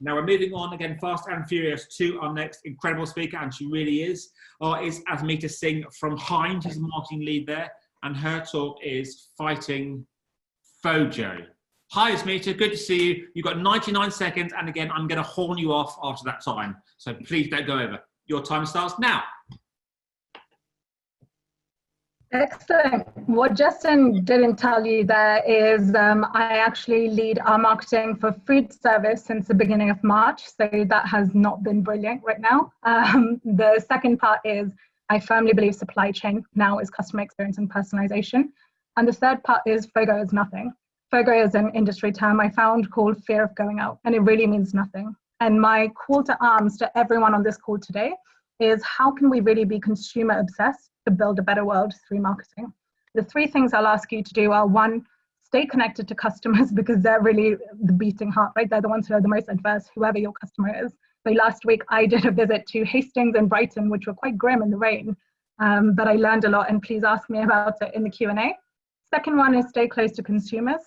Now we're moving on again, fast and furious, to our next incredible speaker, and she really is Asmita Singh from Heinz. She's a marketing lead there, and her talk is fighting Fogo. Hi Asmita, good to see you. You've got 99 seconds, and again, I'm going to horn you off after that time, so please don't go over. Your time starts now. Excellent. What Justin didn't tell you there is I actually lead our marketing for food service since the beginning of March, so that has not been brilliant right now. The second part is I firmly believe supply chain now is customer experience and personalization. And the third part is Fogo is nothing. Fogo is an industry term I found called fear of going out, and it really means nothing. And my call to arms to everyone on this call today is how can we really be consumer obsessed to build a better world through marketing? The three things I'll ask you to do are: one, stay connected to customers because they're really the beating heart, right? They're the ones who are the most adverse, whoever your customer is. So last week I did a visit to Hastings and Brighton, which were quite grim in the rain, but I learned a lot, and please ask me about it in the Q&A. Second one is stay close to consumers.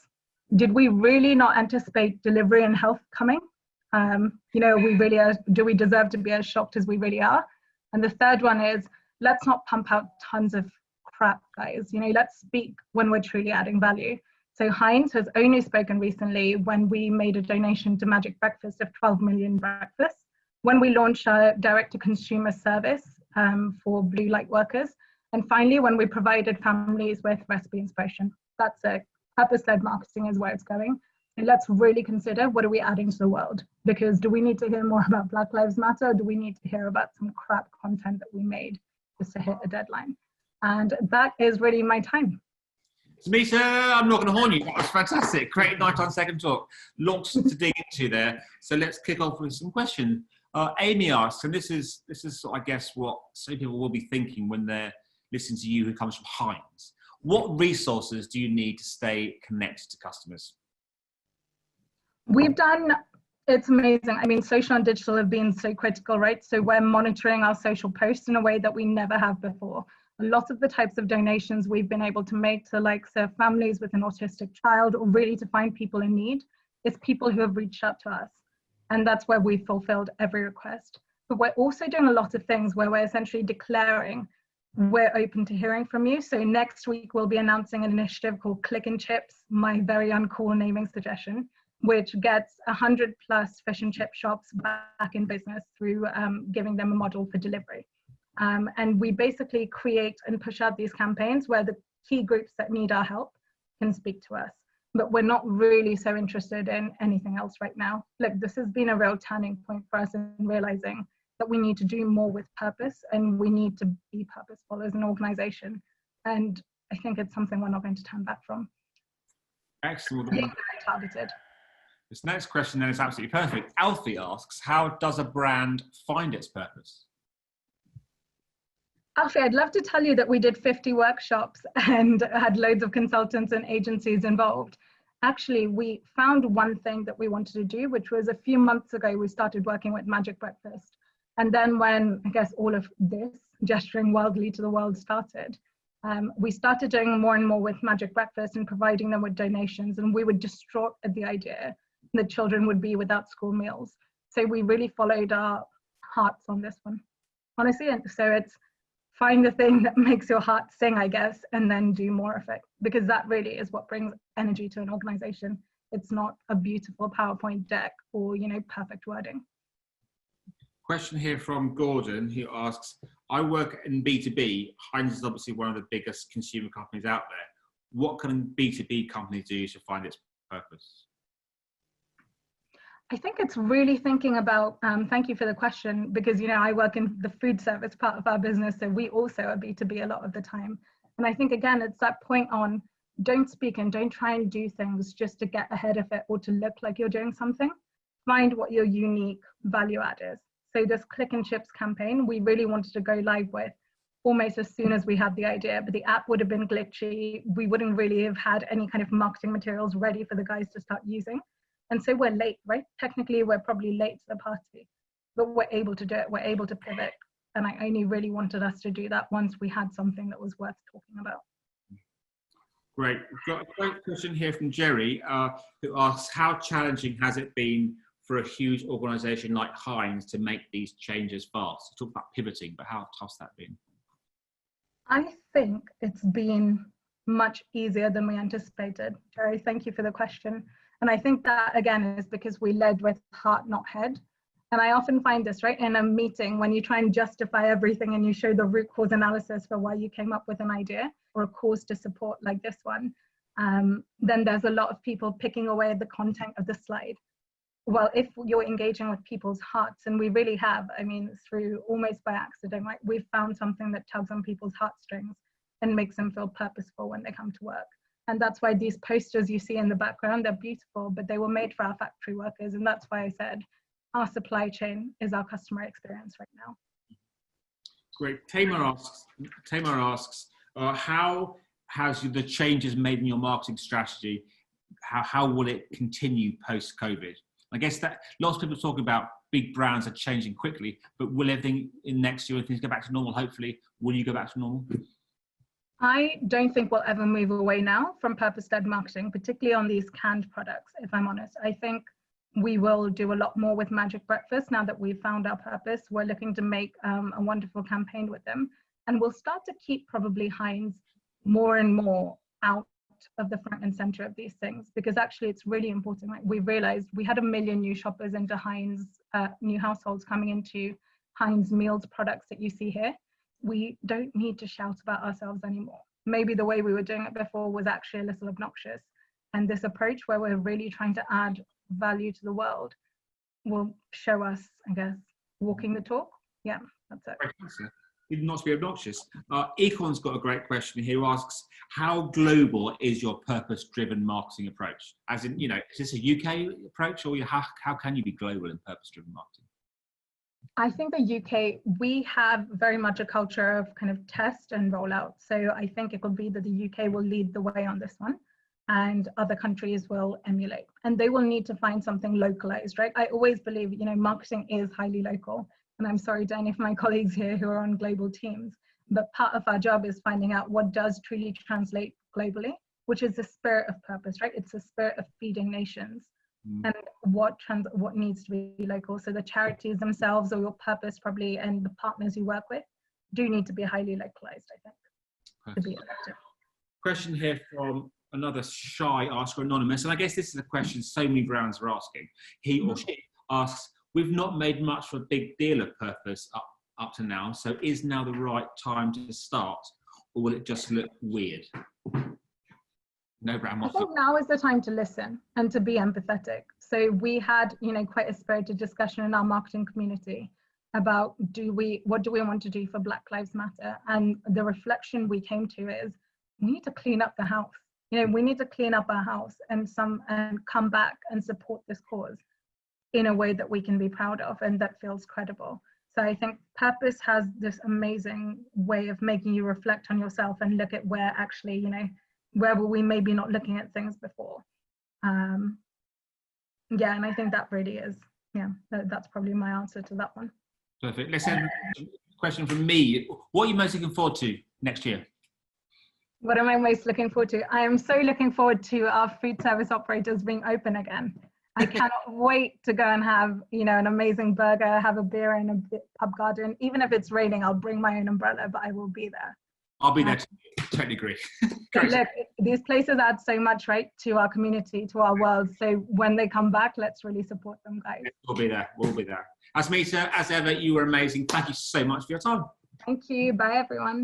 Did we really not anticipate delivery and health coming? You know, we really are, do we deserve to be as shocked as we really are? And the third one is, let's not pump out tons of crap, guys. You know, let's speak when we're truly adding value. So Heinz has only spoken recently when we made a donation to Magic Breakfast of 12 million breakfasts, when we launched our direct-to-consumer service for blue light workers, and finally, when we provided families with recipe inspiration. That's a purpose-led marketing is where it's going. And let's really consider, what are we adding to the world? Because do we need to hear more about Black Lives Matter, or do we need to hear about some crap content that we made just to hit a deadline? And that is really my time. Asmita, I'm not going to horn you. That was fantastic. Great 99-second talk. Lots to dig into there. So let's kick off with some questions. Amy asks, and this is I guess what some people will be thinking when they're listening to you, who comes from Heinz. What resources do you need to stay connected to customers? We've done, it's amazing. I mean, social and digital have been so critical, right? So we're monitoring our social posts in a way that we never have before. A lot of the types of donations we've been able to make to like serve families with an autistic child, or really to find people in need, is people who have reached out to us. And that's where we've fulfilled every request. But we're also doing a lot of things where we're essentially declaring we're open to hearing from you. So next week, we'll be announcing an initiative called Click and Chips, my very uncool naming suggestion, which gets 100+ fish and chip shops back in business through giving them a model for delivery. And we basically create and push out these campaigns where the key groups that need our help can speak to us. But we're not really so interested in anything else right now. Look, this has been a real turning point for us in realizing that we need to do more with purpose, and we need to be purposeful as an organization. And I think it's something we're not going to turn back from. Excellent. Being very targeted. This next question then is absolutely perfect. Alfie asks, how does a brand find its purpose? Alfie, I'd love to tell you that we did 50 workshops and had loads of consultants and agencies involved. Actually, we found one thing that we wanted to do, which was a few months ago, we started working with Magic Breakfast. And then when, I guess, all of this gesturing wildly to the world started, we started doing more and more with Magic Breakfast and providing them with donations. And we were distraught at the idea that children would be without school meals. So we really followed our hearts on this one, honestly. And so it's find the thing that makes your heart sing, I guess, and then do more of it, because that really is what brings energy to an organization. It's not a beautiful PowerPoint deck or, you know, perfect wording. Question here from Gordon, who asks, I work in B2B. Heinz is obviously one of the biggest consumer companies out there. What can a B2B company do to find its purpose? I think it's really thinking about, thank you for the question, because, you know, I work in the food service part of our business, so we also are B2B a lot of the time. And I think, again, it's that point on don't speak and don't try and do things just to get ahead of it or to look like you're doing something. Find what your unique value add is. So this Click and Chips campaign, we really wanted to go live with almost as soon as we had the idea, but the app would have been glitchy. We wouldn't really have had any kind of marketing materials ready for the guys to start using. And so we're late, right? Technically, we're probably late to the party, but we're able to do it. We're able to pivot. And I only really wanted us to do that once we had something that was worth talking about. Great. We've got a great question here from Jerry, who asks, how challenging has it been for a huge organisation like Heinz to make these changes fast? You talk about pivoting, but how tough's that been? I think it's been much easier than we anticipated. Jerry, thank you for the question. And I think that, again, is because we led with heart, not head. And I often find this, right, in a meeting, when you try and justify everything and you show the root cause analysis for why you came up with an idea or a cause to support like this one, then there's a lot of people picking away at the content of the slide. Well, if you're engaging with people's hearts, and we really have, I mean, through almost by accident, right, we've found something that tugs on people's heartstrings and makes them feel purposeful when they come to work. And that's why these posters you see in the background, they're beautiful, but they were made for our factory workers. And that's why I said our supply chain is our customer experience right now. Great. Tamar asks, how has the changes made in your marketing strategy, how will it continue post-COVID? I guess that lots of people are talking about big brands are changing quickly, but will everything in next year, if things go back to normal, hopefully, will you go back to normal? I don't think we'll ever move away now from purpose-led marketing, particularly on these canned products, if I'm honest. I think we will do a lot more with Magic Breakfast now that we've found our purpose. We're looking to make a wonderful campaign with them. And we'll start to keep probably Heinz more and more out of the front and center of these things, because actually it's really important. Like, we realized we had 1 million new shoppers into Heinz, new households coming into Heinz meals products that you see here. We don't need to shout about ourselves anymore. Maybe the way we were doing it before was actually a little obnoxious. And this approach where we're really trying to add value to the world will show us, I guess, walking the talk. Yeah, that's it. Not to be obnoxious. Econ's got a great question here, who asks, how global is your purpose-driven marketing approach? As in, you know, is this a UK approach, or how can you be global in purpose-driven marketing? I think the UK, we have very much a culture of kind of test and roll out. So I think it will be that the UK will lead the way on this one, and other countries will emulate. And they will need to find something localized, right? I always believe, you know, marketing is highly local. And I'm sorry to any of my colleagues here who are on global teams, but part of our job is finding out what does truly translate globally, which is the spirit of purpose, right? It's the spirit of feeding nations. And what needs to be local. So the charities themselves, or your purpose probably, and the partners you work with do need to be highly localized, I think, to be effective. Question here from another shy asker, anonymous, and I guess this is a question so many brands are asking. He or she asks, we've not made much of a big deal of purpose up to now, so is now the right time to start, or will it just look weird? No brand. I think now is the time to listen and to be empathetic. So we had, you know, quite a spirited discussion in our marketing community about what do we want to do for Black Lives Matter? And the reflection we came to is we need to clean up the house. You know, we need to clean up our house and come back and support this cause in a way that we can be proud of and that feels credible. So I think purpose has this amazing way of making you reflect on yourself and look at where actually, you know, where were we maybe not looking at things before. Yeah, and I think that really is, yeah, that's probably my answer to that one. Perfect. Let's have a question from me. What are you most looking forward to next year? What am I most looking forward to? I am so looking forward to our food service operators being open again. I cannot wait to go and have, you know, an amazing burger, have a beer in a pub garden. Even if it's raining, I'll bring my own umbrella, but I will be there. I'll be there too. Totally agree. Look, these places add so much, right, to our community, to our world. So when they come back, let's really support them, guys. We'll be there. We'll be there. Asmita, as ever, you were amazing. Thank you so much for your time. Thank you. Bye, everyone.